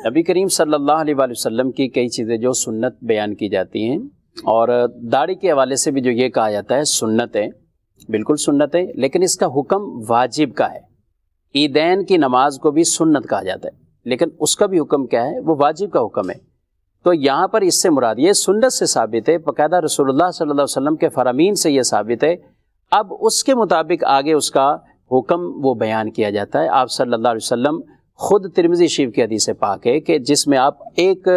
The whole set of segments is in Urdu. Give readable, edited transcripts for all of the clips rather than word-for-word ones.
نبی کریم صلی اللہ علیہ وآلہ وسلم کی کئی چیزیں جو سنت بیان کی جاتی ہیں، اور داڑھی کے حوالے سے بھی جو یہ کہا جاتا ہے سنت ہے، بالکل سنت ہے، لیکن اس کا حکم واجب کا ہے۔ عیدین کی نماز کو بھی سنت کہا جاتا ہے، لیکن اس کا بھی حکم کیا ہے؟ وہ واجب کا حکم ہے۔ تو یہاں پر اس سے مراد یہ سنت سے ثابت ہے، باقاعدہ رسول اللہ صلی اللہ علیہ وسلم کے فرامین سے یہ ثابت ہے۔ اب اس کے مطابق آگے اس کا حکم وہ بیان کیا جاتا ہے۔ آپ صلی اللہ علیہ وسلم خود ترمذی شریف کی حدیث پاک ہے کہ جس میں آپ ایک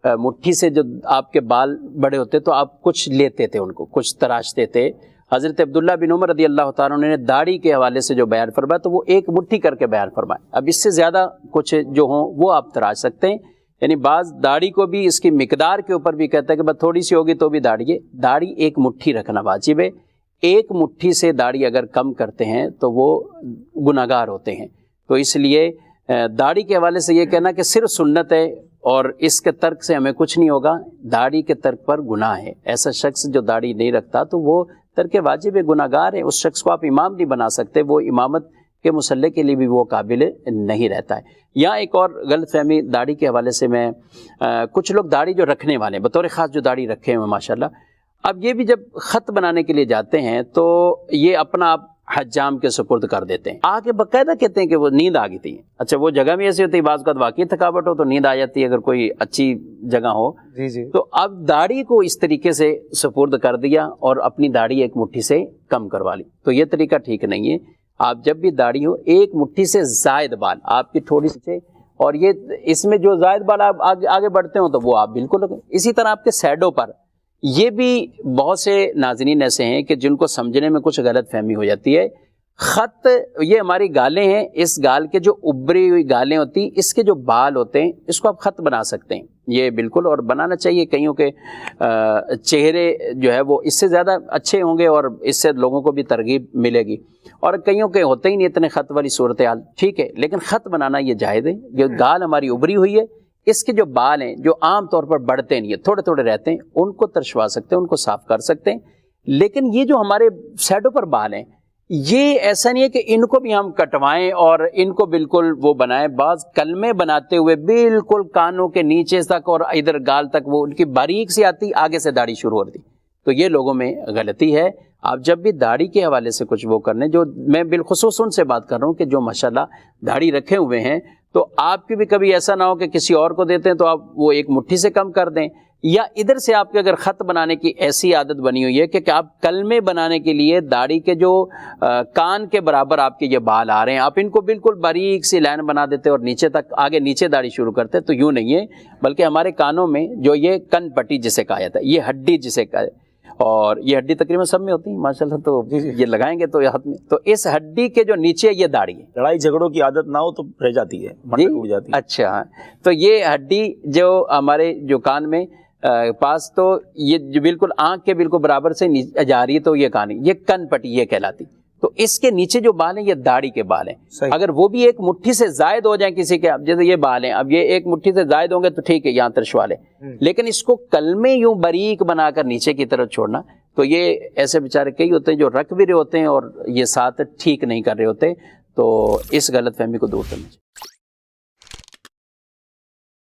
مٹھی سے جو آپ کے بال بڑے ہوتے تو آپ کچھ لیتے تھے، ان کو کچھ تراشتے تھے۔ حضرت عبداللہ بن عمر رضی اللہ تعالیٰ عنہ نے داڑھی کے حوالے سے جو بیان فرمایا تو وہ ایک مٹھی کر کے بیان فرمایا۔ اب اس سے زیادہ کچھ جو ہوں وہ آپ تراش سکتے ہیں، یعنی بعض داڑھی کو بھی اس کی مقدار کے اوپر بھی کہتا ہے کہ بس تھوڑی سی ہوگی تو بھی داڑھی ہے، داڑھی ایک مٹھی رکھنا واجب ہے۔ ایک مٹھی سے داڑھی اگر کم کرتے ہیں تو وہ گناہگار ہوتے ہیں۔ تو اس لیے داڑھی کے حوالے سے یہ کہنا کہ صرف سنت ہے اور اس کے ترک سے ہمیں کچھ نہیں ہوگا، داڑھی کے ترک پر گناہ ہے۔ ایسا شخص جو داڑھی نہیں رکھتا تو وہ ترک واجب ہے، گناہگار ہے، اس شخص کو آپ امام نہیں بنا سکتے، وہ امامت کے مسئلے کے لیے بھی وہ قابل نہیں رہتا ہے۔ یہاں ایک اور غلط فہمی داڑھی کے حوالے سے میں کچھ لوگ داڑھی جو رکھنے والے ہیں، بطور خاص جو داڑھی رکھے ہوئے ماشاءاللہ، اب یہ بھی جب خط بنانے کے لیے جاتے ہیں تو یہ اپنا آپ حجام کے سپرد کر دیتے ہیں، آگے باقاعدہ کہتے ہیں کہ وہ نیند آ گئی تھی۔ اچھا وہ جگہ میں ایسی ہوتی ہے، بعض اوقات واقعی تھکاوٹ ہو تو نیند آ جاتی ہے اگر کوئی اچھی جگہ ہو جی تو اب داڑھی کو اس طریقے سے سپرد کر دیا اور اپنی داڑھی ایک مٹھی سے کم کروا لی، تو یہ طریقہ ٹھیک نہیں ہے۔ آپ جب بھی داڑھی ہو ایک مٹھی سے زائد بال آپ کی تھوڑی سی، اور یہ اس میں جو زائد بال آپ آگے بڑھتے ہوں تو وہ آپ بالکل رکھیں۔ اسی طرح آپ کے سیڈوں پر، یہ بھی بہت سے ناظرین ایسے ہیں کہ جن کو سمجھنے میں کچھ غلط فہمی ہو جاتی ہے۔ خط یہ ہماری گالیں ہیں، اس گال کے جو ابری ہوئی گالیں ہوتی ہیں، اس کے جو بال ہوتے ہیں اس کو آپ خط بنا سکتے ہیں، یہ بالکل، اور بنانا چاہیے۔ کئیوں کے چہرے جو ہے وہ اس سے زیادہ اچھے ہوں گے اور اس سے لوگوں کو بھی ترغیب ملے گی، اور کئیوں کے ہوتے ہی نہیں اتنے خط والی صورتحال، ٹھیک ہے، لیکن خط بنانا یہ جائز ہے۔ جو گال ہماری ابری ہوئی ہے اس کے جو بال ہیں جو عام طور پر بڑھتے نہیں ہیں، تھوڑے تھوڑے رہتے ہیں، ان کو ترشوا سکتے ہیں، ان کو صاف کر سکتے ہیں۔ لیکن یہ جو ہمارے سیڈوں پر بال ہیں یہ ایسا نہیں ہے کہ ان کو بھی ہم کٹوائیں اور ان کو بالکل وہ بنائیں۔ بعض کلمے بناتے ہوئے بالکل کانوں کے نیچے تک اور ادھر گال تک وہ ان کی باریک سی آتی، آگے سے داڑھی شروع ہوتی، تو یہ لوگوں میں غلطی ہے۔ آپ جب بھی داڑھی کے حوالے سے کچھ وہ کرنے، جو میں بالخصوص ان سے بات کر رہا ہوں کہ جو ماشاءاللہ داڑھی رکھے ہوئے ہیں، تو آپ کی بھی کبھی ایسا نہ ہو کہ کسی اور کو دیتے ہیں تو آپ وہ ایک مٹھی سے کم کر دیں، یا ادھر سے آپ کے اگر خط بنانے کی ایسی عادت بنی ہوئی ہے کہ آپ کلمے بنانے کے لیے داڑھی کے جو کان کے برابر آپ کے یہ بال آ رہے ہیں، آپ ان کو بالکل باریک سی لائن بنا دیتے اور نیچے تک آگے نیچے داڑھی شروع کرتے، تو یوں نہیں ہے، بلکہ ہمارے کانوں میں جو یہ کن پٹی جسے کہا جاتا ہے، یہ ہڈی جسے کہا جاتا ہے، اور یہ ہڈی تقریباً سب میں ہوتی ہے ماشاءاللہ، تو یہ لگائیں گے تو ہاتھ میں، تو اس ہڈی کے جو نیچے یہ داڑھی ہے، لڑائی جھگڑوں کی عادت نہ ہو تو رہ جاتی ہے، ٹوٹ جاتی ہے۔ اچھا، تو یہ ہڈی جو ہمارے جو کان میں پاس، تو یہ جو بالکل آنکھ کے بالکل برابر سے جا رہی ہے، تو یہ کان، یہ کن پٹی یہ کہلاتی، تو اس کے نیچے جو بال ہیں یہ داڑھی کے بال ہیں۔ اگر وہ بھی ایک مٹھی سے زائد ہو جائیں کسی کے، اب جیسے یہ بال ہیں، اب یہ ایک مٹھی سے زائد ہوں گے تو ٹھیک ہے، یہاں ترشوا لیں، لیکن اس کو کلمے یوں باریک بنا کر نیچے کی طرف چھوڑنا، تو یہ ایسے بیچارے کئی ہوتے ہیں جو رکھ بھی رہے ہوتے ہیں اور یہ ساتھ ٹھیک نہیں کر رہے ہوتے، تو اس غلط فہمی کو دور کرنا چاہیے۔